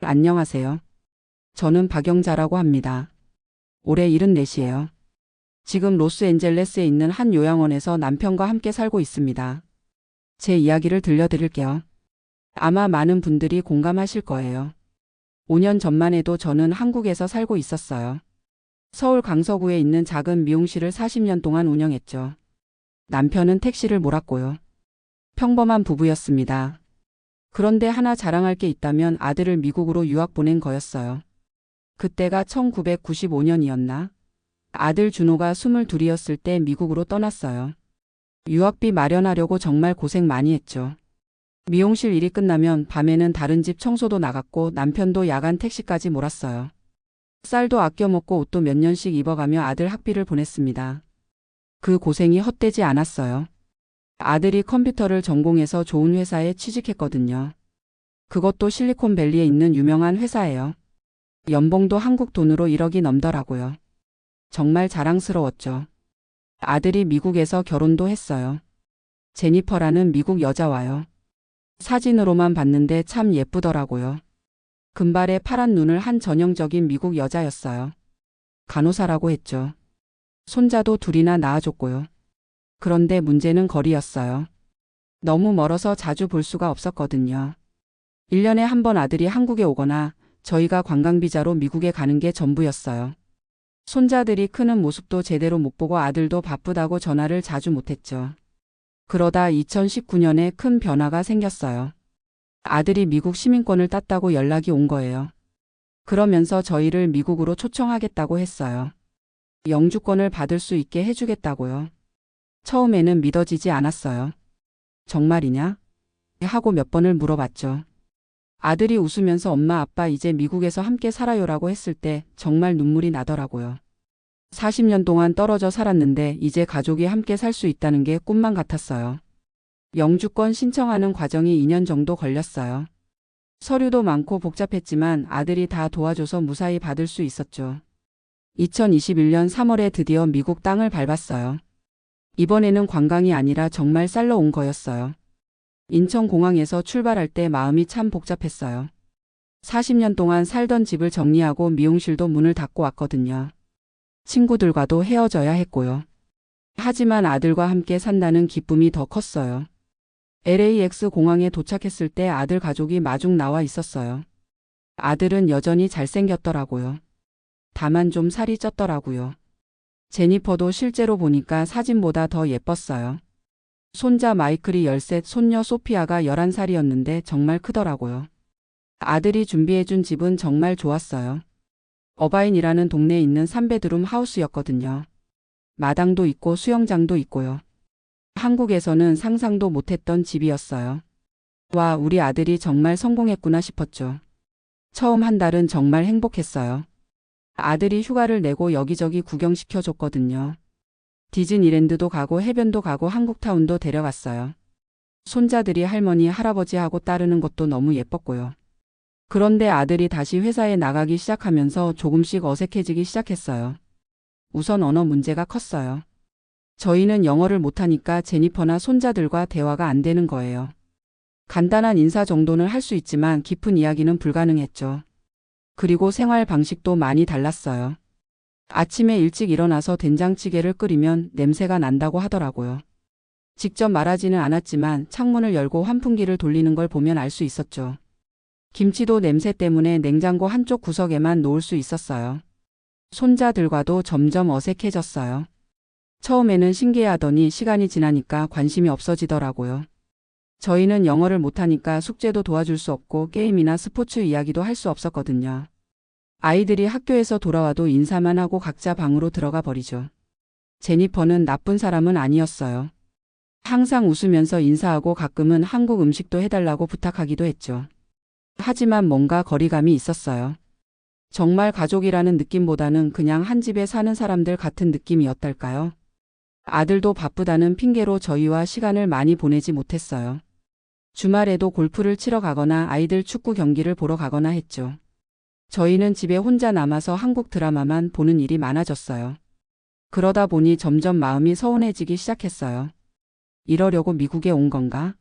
안녕하세요. 저는 박영자라고 합니다. 올해 74이에요. 지금 로스앤젤레스에 있는 한 요양원에서 남편과 함께 살고 있습니다. 제 이야기를 들려드릴게요. 아마 많은 분들이 공감하실 거예요. 5년 전만 해도 저는 한국에서 살고 있었어요. 서울 강서구에 있는 작은 미용실을 40년 동안 운영했죠. 남편은 택시를 몰았고요. 평범한 부부였습니다. 그런데 하나 자랑할 게 있다면 아들을 미국으로 유학 보낸 거였어요. 그때가 1995년이었나? 아들 준호가 22이었을 때 미국으로 떠났어요. 유학비 마련하려고 정말 고생 많이 했죠. 미용실 일이 끝나면 밤에는 다른 집 청소도 나갔고 남편도 야간 택시까지 몰았어요. 쌀도 아껴 먹고 옷도 몇 년씩 입어가며 아들 학비를 보냈습니다. 그 고생이 헛되지 않았어요. 아들이 컴퓨터를 전공해서 좋은 회사에 취직했거든요. 그것도 실리콘밸리에 있는 유명한 회사예요. 연봉도 한국 돈으로 1억이 넘더라고요. 정말 자랑스러웠죠. 아들이 미국에서 결혼도 했어요. 제니퍼라는 미국 여자와요. 사진으로만 봤는데 참 예쁘더라고요. 금발에 파란 눈을 한 전형적인 미국 여자였어요. 간호사라고 했죠. 손자도 둘이나 낳아줬고요. 그런데 문제는 거리였어요. 너무 멀어서 자주 볼 수가 없었거든요. 1년에 한 번 아들이 한국에 오거나 저희가 관광비자로 미국에 가는 게 전부였어요. 손자들이 크는 모습도 제대로 못 보고 아들도 바쁘다고 전화를 자주 못했죠. 그러다 2019년에 큰 변화가 생겼어요. 아들이 미국 시민권을 땄다고 연락이 온 거예요. 그러면서 저희를 미국으로 초청하겠다고 했어요. 영주권을 받을 수 있게 해주겠다고요. 처음에는 믿어지지 않았어요. 정말이냐? 하고 몇 번을 물어봤죠. 아들이 웃으면서 엄마 아빠 이제 미국에서 함께 살아요라고 했을 때 정말 눈물이 나더라고요. 40년 동안 떨어져 살았는데 이제 가족이 함께 살 수 있다는 게 꿈만 같았어요. 영주권 신청하는 과정이 2년 정도 걸렸어요. 서류도 많고 복잡했지만 아들이 다 도와줘서 무사히 받을 수 있었죠. 2021년 3월에 드디어 미국 땅을 밟았어요. 이번에는 관광이 아니라 정말 살러 온 거였어요. 인천공항에서 출발할 때 마음이 참 복잡했어요. 40년 동안 살던 집을 정리하고 미용실도 문을 닫고 왔거든요. 친구들과도 헤어져야 했고요. 하지만 아들과 함께 산다는 기쁨이 더 컸어요. LAX 공항에 도착했을 때 아들 가족이 마중 나와 있었어요. 아들은 여전히 잘생겼더라고요. 다만 좀 살이 쪘더라고요. 제니퍼도 실제로 보니까 사진보다 더 예뻤어요. 손자 마이클이 13, 손녀 소피아가 11살이었는데 정말 크더라고요. 아들이 준비해준 집은 정말 좋았어요. 어바인이라는 동네에 있는 3베드룸 하우스였거든요. 마당도 있고 수영장도 있고요. 한국에서는 상상도 못했던 집이었어요. 와, 우리 아들이 정말 성공했구나 싶었죠. 처음 한 달은 정말 행복했어요. 아들이 휴가를 내고 여기저기 구경시켜줬거든요. 디즈니랜드도 가고 해변도 가고 한국타운도 데려갔어요. 손자들이 할머니, 할아버지하고 따르는 것도 너무 예뻤고요. 그런데 아들이 다시 회사에 나가기 시작하면서 조금씩 어색해지기 시작했어요. 우선 언어 문제가 컸어요. 저희는 영어를 못하니까 제니퍼나 손자들과 대화가 안 되는 거예요. 간단한 인사 정도는 할 수 있지만 깊은 이야기는 불가능했죠. 그리고 생활 방식도 많이 달랐어요. 아침에 일찍 일어나서 된장찌개를 끓이면 냄새가 난다고 하더라고요. 직접 말하지는 않았지만 창문을 열고 환풍기를 돌리는 걸 보면 알 수 있었죠. 김치도 냄새 때문에 냉장고 한쪽 구석에만 놓을 수 있었어요. 손자들과도 점점 어색해졌어요. 처음에는 신기해하더니 시간이 지나니까 관심이 없어지더라고요. 저희는 영어를 못하니까 숙제도 도와줄 수 없고 게임이나 스포츠 이야기도 할 수 없었거든요. 아이들이 학교에서 돌아와도 인사만 하고 각자 방으로 들어가 버리죠. 제니퍼는 나쁜 사람은 아니었어요. 항상 웃으면서 인사하고 가끔은 한국 음식도 해달라고 부탁하기도 했죠. 하지만 뭔가 거리감이 있었어요. 정말 가족이라는 느낌보다는 그냥 한 집에 사는 사람들 같은 느낌이었달까요? 아들도 바쁘다는 핑계로 저희와 시간을 많이 보내지 못했어요. 주말에도 골프를 치러 가거나 아이들 축구 경기를 보러 가거나 했죠. 저희는 집에 혼자 남아서 한국 드라마만 보는 일이 많아졌어요. 그러다 보니 점점 마음이 서운해지기 시작했어요. 이러려고 미국에 온 건가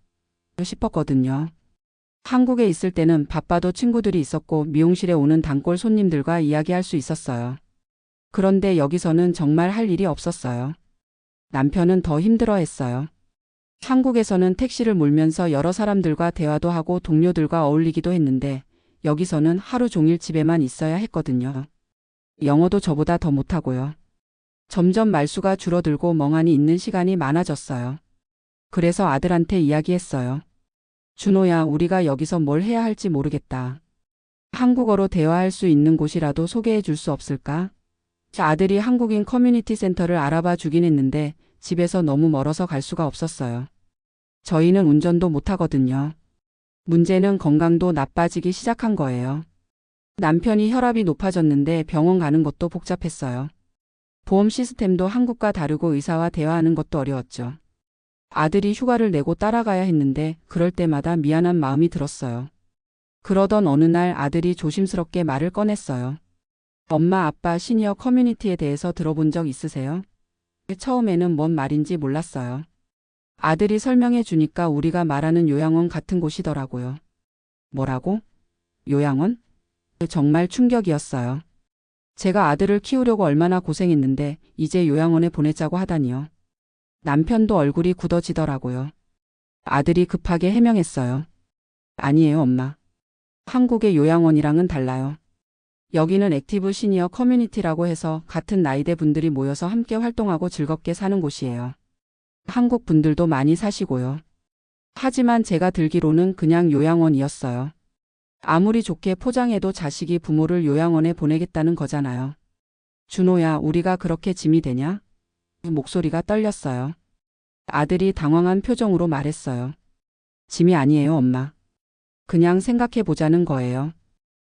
싶었거든요. 한국에 있을 때는 바빠도 친구들이 있었고 미용실에 오는 단골 손님들과 이야기할 수 있었어요. 그런데 여기서는 정말 할 일이 없었어요. 남편은 더 힘들어했어요. 한국에서는 택시를 몰면서 여러 사람들과 대화도 하고 동료들과 어울리기도 했는데 여기서는 하루 종일 집에만 있어야 했거든요. 영어도 저보다 더 못하고요. 점점 말수가 줄어들고 멍하니 있는 시간이 많아졌어요. 그래서 아들한테 이야기했어요. 준호야, 우리가 여기서 뭘 해야 할지 모르겠다. 한국어로 대화할 수 있는 곳이라도 소개해 줄 수 없을까? 아들이 한국인 커뮤니티 센터를 알아봐 주긴 했는데 집에서 너무 멀어서 갈 수가 없었어요. 저희는 운전도 못하거든요. 문제는 건강도 나빠지기 시작한 거예요. 남편이 혈압이 높아졌는데 병원 가는 것도 복잡했어요. 보험 시스템도 한국과 다르고 의사와 대화하는 것도 어려웠죠. 아들이 휴가를 내고 따라가야 했는데 그럴 때마다 미안한 마음이 들었어요. 그러던 어느 날 아들이 조심스럽게 말을 꺼냈어요. 엄마, 아빠 시니어 커뮤니티에 대해서 들어본 적 있으세요? 처음에는 뭔 말인지 몰랐어요. 아들이 설명해 주니까 우리가 말하는 요양원 같은 곳이더라고요. 뭐라고? 요양원? 정말 충격이었어요. 제가 아들을 키우려고 얼마나 고생했는데 이제 요양원에 보내자고 하다니요. 남편도 얼굴이 굳어지더라고요. 아들이 급하게 해명했어요. 아니에요, 엄마. 한국의 요양원이랑은 달라요. 여기는 액티브 시니어 커뮤니티라고 해서 같은 나이대 분들이 모여서 함께 활동하고 즐겁게 사는 곳이에요. 한국 분들도 많이 사시고요. 하지만 제가 들기로는 그냥 요양원이었어요. 아무리 좋게 포장해도 자식이 부모를 요양원에 보내겠다는 거잖아요. 준호야, 우리가 그렇게 짐이 되냐? 목소리가 떨렸어요. 아들이 당황한 표정으로 말했어요. 짐이 아니에요, 엄마. 그냥 생각해 보자는 거예요.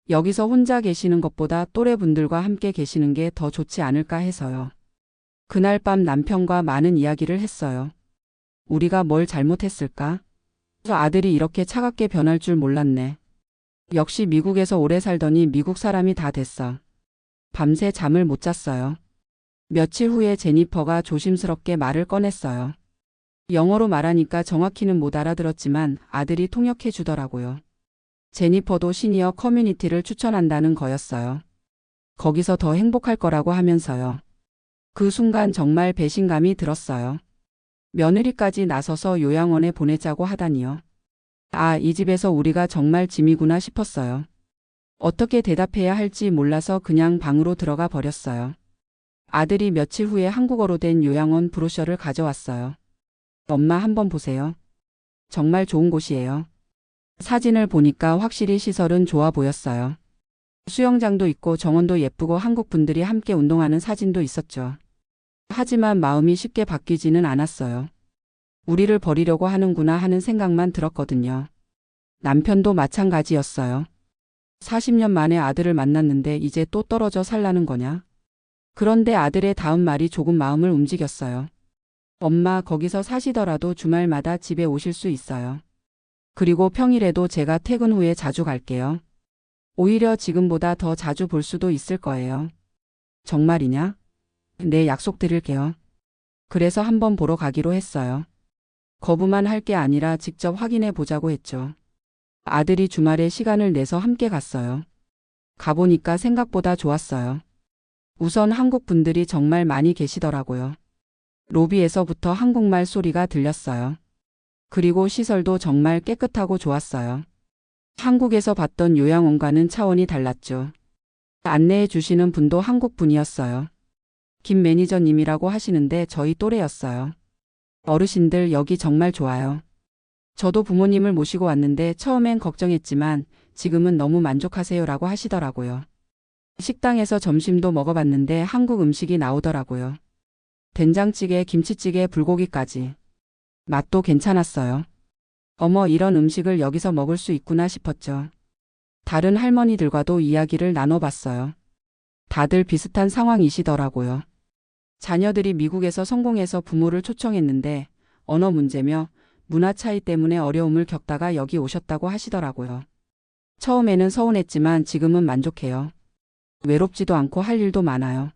여기서 혼자 계시는 것보다 또래분들과 함께 계시는 게 더 좋지 않을까 해서요. 그날 밤 남편과 많은 이야기를 했어요. 우리가 뭘 잘못했을까? 아들이 이렇게 차갑게 변할 줄 몰랐네. 역시 미국에서 오래 살더니 미국 사람이 다 됐어. 밤새 잠을 못 잤어요. 며칠 후에 제니퍼가 조심스럽게 말을 꺼냈어요. 영어로 말하니까 정확히는 못 알아들었지만 아들이 통역해 주더라고요. 제니퍼도 시니어 커뮤니티를 추천한다는 거였어요. 거기서 더 행복할 거라고 하면서요. 그 순간 정말 배신감이 들었어요. 며느리까지 나서서 요양원에 보내자고 하다니요. 아, 이 집에서 우리가 정말 짐이구나 싶었어요. 어떻게 대답해야 할지 몰라서 그냥 방으로 들어가 버렸어요. 아들이 며칠 후에 한국어로 된 요양원 브로셔를 가져왔어요. 엄마, 한번 보세요. 정말 좋은 곳이에요. 사진을 보니까 확실히 시설은 좋아 보였어요. 수영장도 있고 정원도 예쁘고 한국 분들이 함께 운동하는 사진도 있었죠. 하지만 마음이 쉽게 바뀌지는 않았어요. 우리를 버리려고 하는구나 하는 생각만 들었거든요. 남편도 마찬가지였어요. 40년 만에 아들을 만났는데 이제 또 떨어져 살라는 거냐? 그런데 아들의 다음 말이 조금 마음을 움직였어요. 엄마, 거기서 사시더라도 주말마다 집에 오실 수 있어요. 그리고 평일에도 제가 퇴근 후에 자주 갈게요. 오히려 지금보다 더 자주 볼 수도 있을 거예요. 정말이냐? 네, 약속드릴게요. 그래서 한번 보러 가기로 했어요. 거부만 할 게 아니라 직접 확인해 보자고 했죠. 아들이 주말에 시간을 내서 함께 갔어요. 가보니까 생각보다 좋았어요. 우선 한국 분들이 정말 많이 계시더라고요. 로비에서부터 한국말 소리가 들렸어요. 그리고 시설도 정말 깨끗하고 좋았어요. 한국에서 봤던 요양원과는 차원이 달랐죠. 안내해 주시는 분도 한국 분이었어요. 김 매니저님이라고 하시는데 저희 또래였어요. 어르신들 여기 정말 좋아요. 저도 부모님을 모시고 왔는데 처음엔 걱정했지만 지금은 너무 만족하세요라고 하시더라고요. 식당에서 점심도 먹어봤는데 한국 음식이 나오더라고요. 된장찌개, 김치찌개, 불고기까지. 맛도 괜찮았어요. 어머, 이런 음식을 여기서 먹을 수 있구나 싶었죠. 다른 할머니들과도 이야기를 나눠봤어요. 다들 비슷한 상황이시더라고요. 자녀들이 미국에서 성공해서 부모를 초청했는데 언어 문제며 문화 차이 때문에 어려움을 겪다가 여기 오셨다고 하시더라고요. 처음에는 서운했지만 지금은 만족해요. 외롭지도 않고 할 일도 많아요.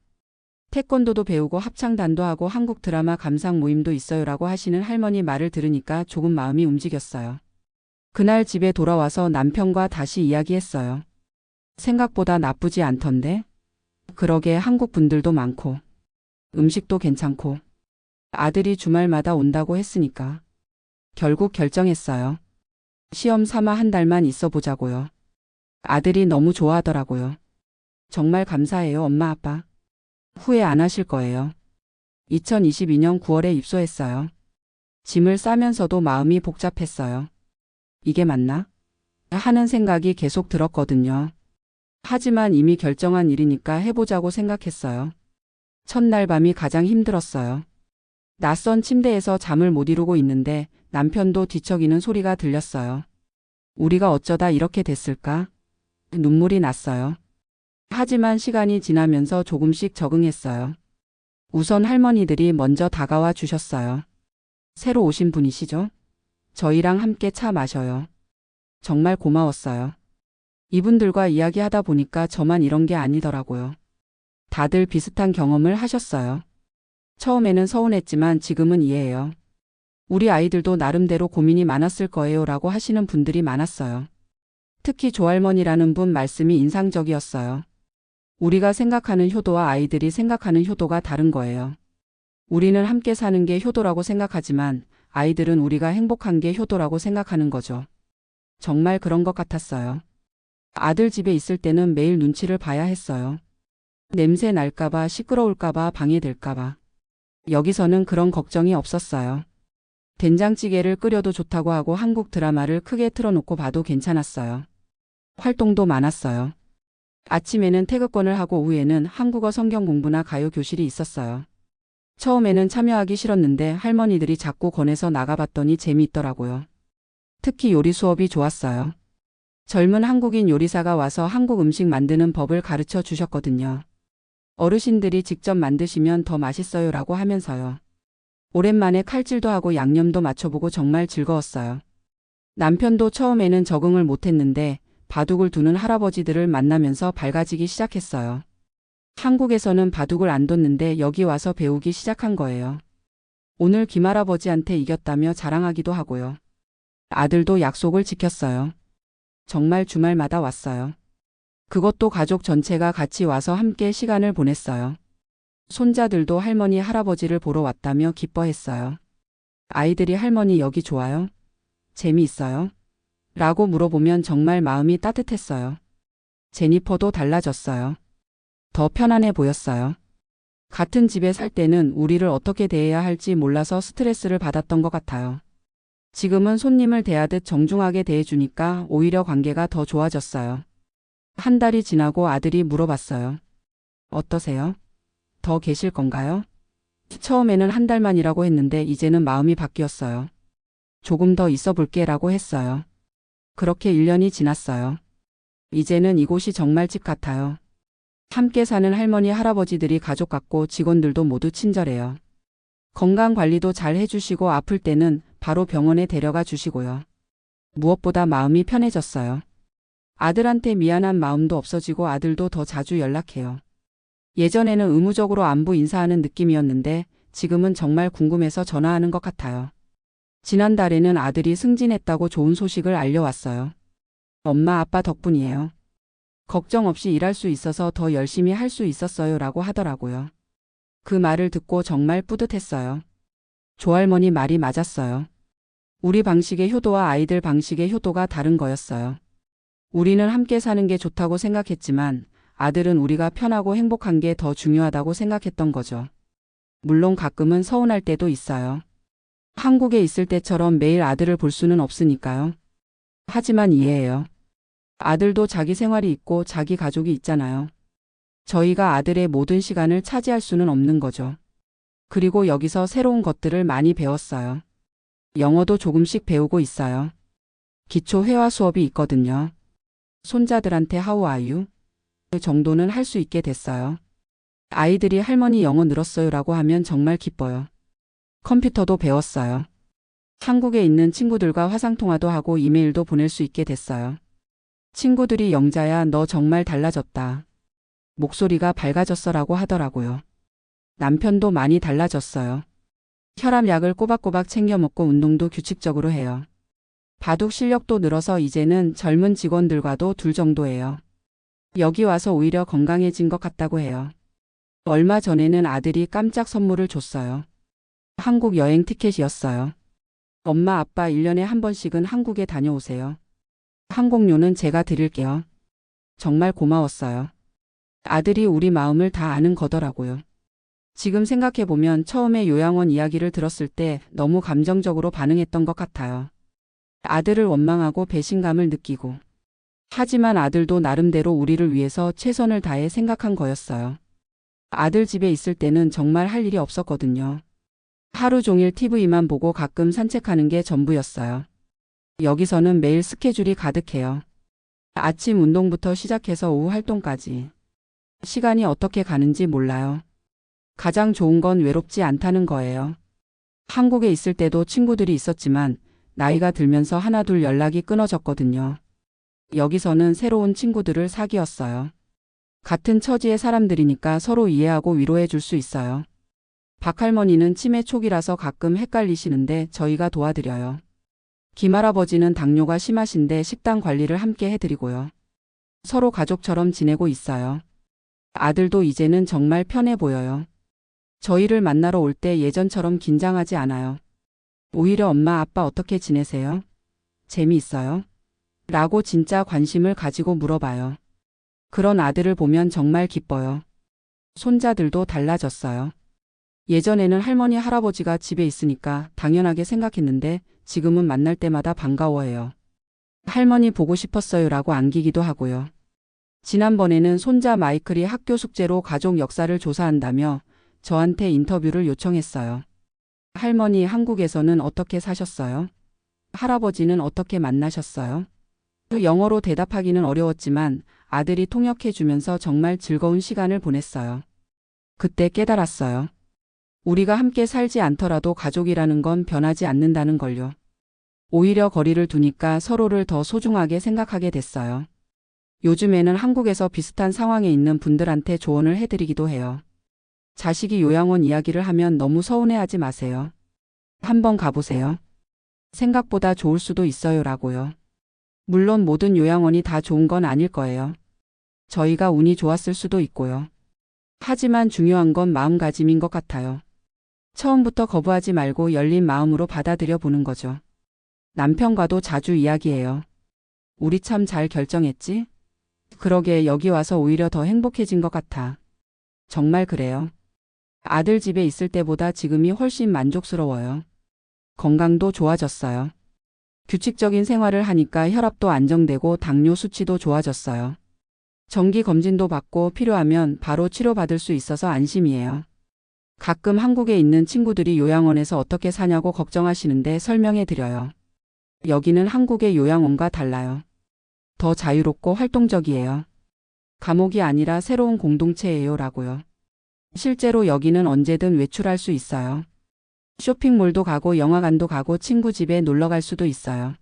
태권도도 배우고 합창단도 하고 한국 드라마 감상 모임도 있어요라고 하시는 할머니 말을 들으니까 조금 마음이 움직였어요. 그날 집에 돌아와서 남편과 다시 이야기했어요. 생각보다 나쁘지 않던데? 그러게 한국 분들도 많고, 음식도 괜찮고, 아들이 주말마다 온다고 했으니까. 결국 결정했어요. 시험 삼아 한 달만 있어 보자고요. 아들이 너무 좋아하더라고요. 정말 감사해요, 엄마, 아빠. 후회 안 하실 거예요. 2022년 9월에 입소했어요. 짐을 싸면서도 마음이 복잡했어요. 이게 맞나? 하는 생각이 계속 들었거든요. 하지만 이미 결정한 일이니까 해보자고 생각했어요. 첫날 밤이 가장 힘들었어요. 낯선 침대에서 잠을 못 이루고 있는데 남편도 뒤척이는 소리가 들렸어요. 우리가 어쩌다 이렇게 됐을까? 눈물이 났어요. 하지만 시간이 지나면서 조금씩 적응했어요. 우선 할머니들이 먼저 다가와 주셨어요. 새로 오신 분이시죠? 저희랑 함께 차 마셔요. 정말 고마웠어요. 이분들과 이야기하다 보니까 저만 이런 게 아니더라고요. 다들 비슷한 경험을 하셨어요. 처음에는 서운했지만 지금은 이해해요. 우리 아이들도 나름대로 고민이 많았을 거예요 라고 하시는 분들이 많았어요. 특히 조할머니라는 분 말씀이 인상적이었어요. 우리가 생각하는 효도와 아이들이 생각하는 효도가 다른 거예요. 우리는 함께 사는 게 효도라고 생각하지만 아이들은 우리가 행복한 게 효도라고 생각하는 거죠. 정말 그런 것 같았어요. 아들 집에 있을 때는 매일 눈치를 봐야 했어요. 냄새 날까봐, 시끄러울까봐, 방해될까봐. 여기서는 그런 걱정이 없었어요. 된장찌개를 끓여도 좋다고 하고 한국 드라마를 크게 틀어놓고 봐도 괜찮았어요. 활동도 많았어요. 아침에는 태극권을 하고 오후에는 한국어 성경 공부나 가요 교실이 있었어요. 처음에는 참여하기 싫었는데 할머니들이 자꾸 권해서 나가봤더니 재미있더라고요. 특히 요리 수업이 좋았어요. 젊은 한국인 요리사가 와서 한국 음식 만드는 법을 가르쳐 주셨거든요. 어르신들이 직접 만드시면 더 맛있어요 라고 하면서요. 오랜만에 칼질도 하고 양념도 맞춰보고 정말 즐거웠어요. 남편도 처음에는 적응을 못했는데 바둑을 두는 할아버지들을 만나면서 밝아지기 시작했어요. 한국에서는 바둑을 안 뒀는데 여기 와서 배우기 시작한 거예요. 오늘 김할아버지한테 이겼다며 자랑하기도 하고요. 아들도 약속을 지켰어요. 정말 주말마다 왔어요. 그것도 가족 전체가 같이 와서 함께 시간을 보냈어요. 손자들도 할머니, 할아버지를 보러 왔다며 기뻐했어요. 아이들이 할머니 여기 좋아요? 재미있어요? 라고 물어보면 정말 마음이 따뜻했어요. 제니퍼도 달라졌어요. 더 편안해 보였어요. 같은 집에 살 때는 우리를 어떻게 대해야 할지 몰라서 스트레스를 받았던 것 같아요. 지금은 손님을 대하듯 정중하게 대해주니까 오히려 관계가 더 좋아졌어요. 한 달이 지나고 아들이 물어봤어요. 어떠세요? 더 계실 건가요? 처음에는 한 달만이라고 했는데 이제는 마음이 바뀌었어요. 조금 더 있어 볼게 라고 했어요. 그렇게 1년이 지났어요. 이제는 이곳이 정말 집 같아요. 함께 사는 할머니, 할아버지들이 가족 같고 직원들도 모두 친절해요. 건강 관리도 잘 해주시고 아플 때는 바로 병원에 데려가 주시고요. 무엇보다 마음이 편해졌어요. 아들한테 미안한 마음도 없어지고 아들도 더 자주 연락해요. 예전에는 의무적으로 안부 인사하는 느낌이었는데 지금은 정말 궁금해서 전화하는 것 같아요. 지난달에는 아들이 승진했다고 좋은 소식을 알려왔어요. 엄마 아빠 덕분이에요. 걱정 없이 일할 수 있어서 더 열심히 할 수 있었어요 라고 하더라고요. 그 말을 듣고 정말 뿌듯했어요. 조할머니 말이 맞았어요. 우리 방식의 효도와 아이들 방식의 효도가 다른 거였어요. 우리는 함께 사는 게 좋다고 생각했지만 아들은 우리가 편하고 행복한 게 더 중요하다고 생각했던 거죠. 물론 가끔은 서운할 때도 있어요. 한국에 있을 때처럼 매일 아들을 볼 수는 없으니까요. 하지만 이해해요. 아들도 자기 생활이 있고 자기 가족이 있잖아요. 저희가 아들의 모든 시간을 차지할 수는 없는 거죠. 그리고 여기서 새로운 것들을 많이 배웠어요. 영어도 조금씩 배우고 있어요. 기초 회화 수업이 있거든요. 손자들한테 How are you? 그 정도는 할 수 있게 됐어요. 아이들이 할머니 영어 늘었어요 라고 하면 정말 기뻐요. 컴퓨터도 배웠어요. 한국에 있는 친구들과 화상통화도 하고 이메일도 보낼 수 있게 됐어요. 친구들이 영자야 너 정말 달라졌다. 목소리가 밝아졌어 라고 하더라고요. 남편도 많이 달라졌어요. 혈압약을 꼬박꼬박 챙겨 먹고 운동도 규칙적으로 해요. 바둑 실력도 늘어서 이제는 젊은 직원들과도 둘 정도예요. 여기 와서 오히려 건강해진 것 같다고 해요. 얼마 전에는 아들이 깜짝 선물을 줬어요. 한국 여행 티켓이었어요. 엄마 아빠 1년에 한 번씩은 한국에 다녀오세요. 항공료는 제가 드릴게요. 정말 고마웠어요. 아들이 우리 마음을 다 아는 거더라고요. 지금 생각해보면 처음에 요양원 이야기를 들었을 때 너무 감정적으로 반응했던 것 같아요. 아들을 원망하고 배신감을 느끼고. 하지만 아들도 나름대로 우리를 위해서 최선을 다해 생각한 거였어요. 아들 집에 있을 때는 정말 할 일이 없었거든요. 하루 종일 TV만 보고 가끔 산책하는 게 전부였어요. 여기서는 매일 스케줄이 가득해요. 아침 운동부터 시작해서 오후 활동까지. 시간이 어떻게 가는지 몰라요. 가장 좋은 건 외롭지 않다는 거예요. 한국에 있을 때도 친구들이 있었지만 나이가 들면서 하나둘 연락이 끊어졌거든요. 여기서는 새로운 친구들을 사귀었어요. 같은 처지의 사람들이니까 서로 이해하고 위로해 줄 수 있어요. 박할머니는 치매 초기라서 가끔 헷갈리시는데 저희가 도와드려요. 김할아버지는 당뇨가 심하신데 식단 관리를 함께 해드리고요. 서로 가족처럼 지내고 있어요. 아들도 이제는 정말 편해 보여요. 저희를 만나러 올 때 예전처럼 긴장하지 않아요. 오히려 엄마 아빠 어떻게 지내세요? 재미있어요? 라고 진짜 관심을 가지고 물어봐요. 그런 아들을 보면 정말 기뻐요. 손자들도 달라졌어요. 예전에는 할머니 할아버지가 집에 있으니까 당연하게 생각했는데 지금은 만날 때마다 반가워해요. 할머니 보고 싶었어요라고 안기기도 하고요. 지난번에는 손자 마이클이 학교 숙제로 가족 역사를 조사한다며 저한테 인터뷰를 요청했어요. 할머니 한국에서는 어떻게 사셨어요? 할아버지는 어떻게 만나셨어요? 영어로 대답하기는 어려웠지만 아들이 통역해 주면서 정말 즐거운 시간을 보냈어요. 그때 깨달았어요. 우리가 함께 살지 않더라도 가족이라는 건 변하지 않는다는 걸요. 오히려 거리를 두니까 서로를 더 소중하게 생각하게 됐어요. 요즘에는 한국에서 비슷한 상황에 있는 분들한테 조언을 해드리기도 해요. 자식이 요양원 이야기를 하면 너무 서운해하지 마세요. 한번 가보세요. 생각보다 좋을 수도 있어요라고요. 물론 모든 요양원이 다 좋은 건 아닐 거예요. 저희가 운이 좋았을 수도 있고요. 하지만 중요한 건 마음가짐인 것 같아요. 처음부터 거부하지 말고 열린 마음으로 받아들여 보는 거죠. 남편과도 자주 이야기해요. 우리 참 잘 결정했지? 그러게 여기 와서 오히려 더 행복해진 것 같아. 정말 그래요. 아들 집에 있을 때보다 지금이 훨씬 만족스러워요. 건강도 좋아졌어요. 규칙적인 생활을 하니까 혈압도 안정되고 당뇨 수치도 좋아졌어요. 정기 검진도 받고 필요하면 바로 치료받을 수 있어서 안심이에요. 가끔 한국에 있는 친구들이 요양원에서 어떻게 사냐고 걱정하시는데 설명해 드려요. 여기는 한국의 요양원과 달라요. 더 자유롭고 활동적이에요. 감옥이 아니라 새로운 공동체예요 라고요. 실제로 여기는 언제든 외출할 수 있어요. 쇼핑몰도 가고 영화관도 가고 친구 집에 놀러 갈 수도 있어요.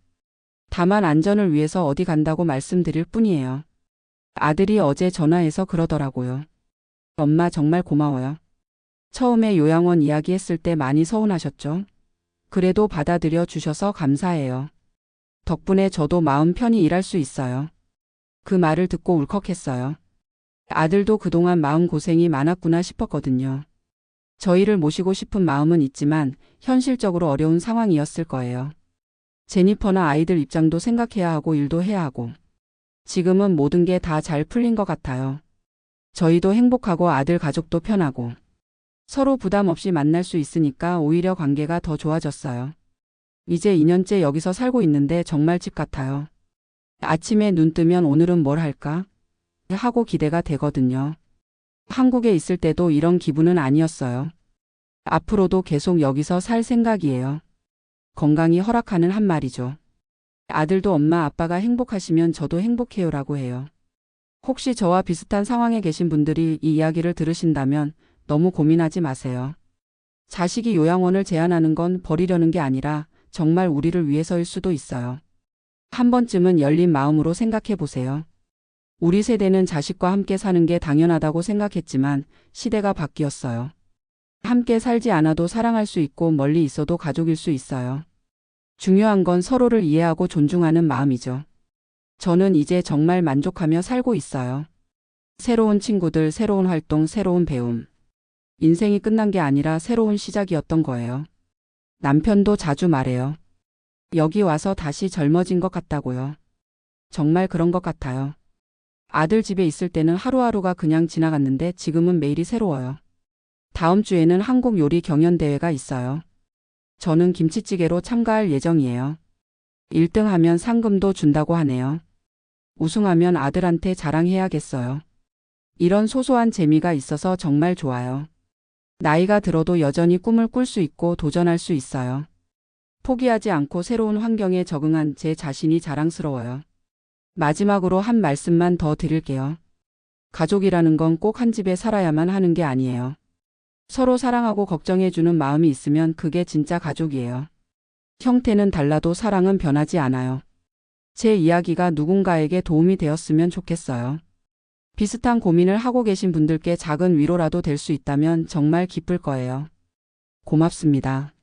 다만 안전을 위해서 어디 간다고 말씀드릴 뿐이에요. 아들이 어제 전화해서 그러더라고요. 엄마 정말 고마워요. 처음에 요양원 이야기했을 때 많이 서운하셨죠? 그래도 받아들여 주셔서 감사해요. 덕분에 저도 마음 편히 일할 수 있어요. 그 말을 듣고 울컥했어요. 아들도 그동안 마음고생이 많았구나 싶었거든요. 저희를 모시고 싶은 마음은 있지만 현실적으로 어려운 상황이었을 거예요. 제니퍼나 아이들 입장도 생각해야 하고 일도 해야 하고. 지금은 모든 게 다 잘 풀린 것 같아요. 저희도 행복하고 아들 가족도 편하고. 서로 부담 없이 만날 수 있으니까 오히려 관계가 더 좋아졌어요. 이제 2년째 여기서 살고 있는데 정말 집 같아요. 아침에 눈 뜨면 오늘은 뭘 할까? 하고 기대가 되거든요. 한국에 있을 때도 이런 기분은 아니었어요. 앞으로도 계속 여기서 살 생각이에요. 건강이 허락하는 한 말이죠. 아들도 엄마 아빠가 행복하시면 저도 행복해요라고 해요. 혹시 저와 비슷한 상황에 계신 분들이 이 이야기를 들으신다면 너무 고민하지 마세요. 자식이 요양원을 제안하는 건 버리려는 게 아니라 정말 우리를 위해서일 수도 있어요. 한 번쯤은 열린 마음으로 생각해 보세요. 우리 세대는 자식과 함께 사는 게 당연하다고 생각했지만 시대가 바뀌었어요. 함께 살지 않아도 사랑할 수 있고 멀리 있어도 가족일 수 있어요. 중요한 건 서로를 이해하고 존중하는 마음이죠. 저는 이제 정말 만족하며 살고 있어요. 새로운 친구들, 새로운 활동, 새로운 배움. 인생이 끝난 게 아니라 새로운 시작이었던 거예요. 남편도 자주 말해요. 여기 와서 다시 젊어진 것 같다고요. 정말 그런 것 같아요. 아들 집에 있을 때는 하루하루가 그냥 지나갔는데 지금은 매일이 새로워요. 다음 주에는 한국 요리 경연대회가 있어요. 저는 김치찌개로 참가할 예정이에요. 1등 하면 상금도 준다고 하네요. 우승하면 아들한테 자랑해야겠어요. 이런 소소한 재미가 있어서 정말 좋아요. 나이가 들어도 여전히 꿈을 꿀 수 있고 도전할 수 있어요. 포기하지 않고 새로운 환경에 적응한 제 자신이 자랑스러워요. 마지막으로 한 말씀만 더 드릴게요. 가족이라는 건 꼭 한 집에 살아야만 하는 게 아니에요. 서로 사랑하고 걱정해주는 마음이 있으면 그게 진짜 가족이에요. 형태는 달라도 사랑은 변하지 않아요. 제 이야기가 누군가에게 도움이 되었으면 좋겠어요. 비슷한 고민을 하고 계신 분들께 작은 위로라도 될 수 있다면 정말 기쁠 거예요. 고맙습니다.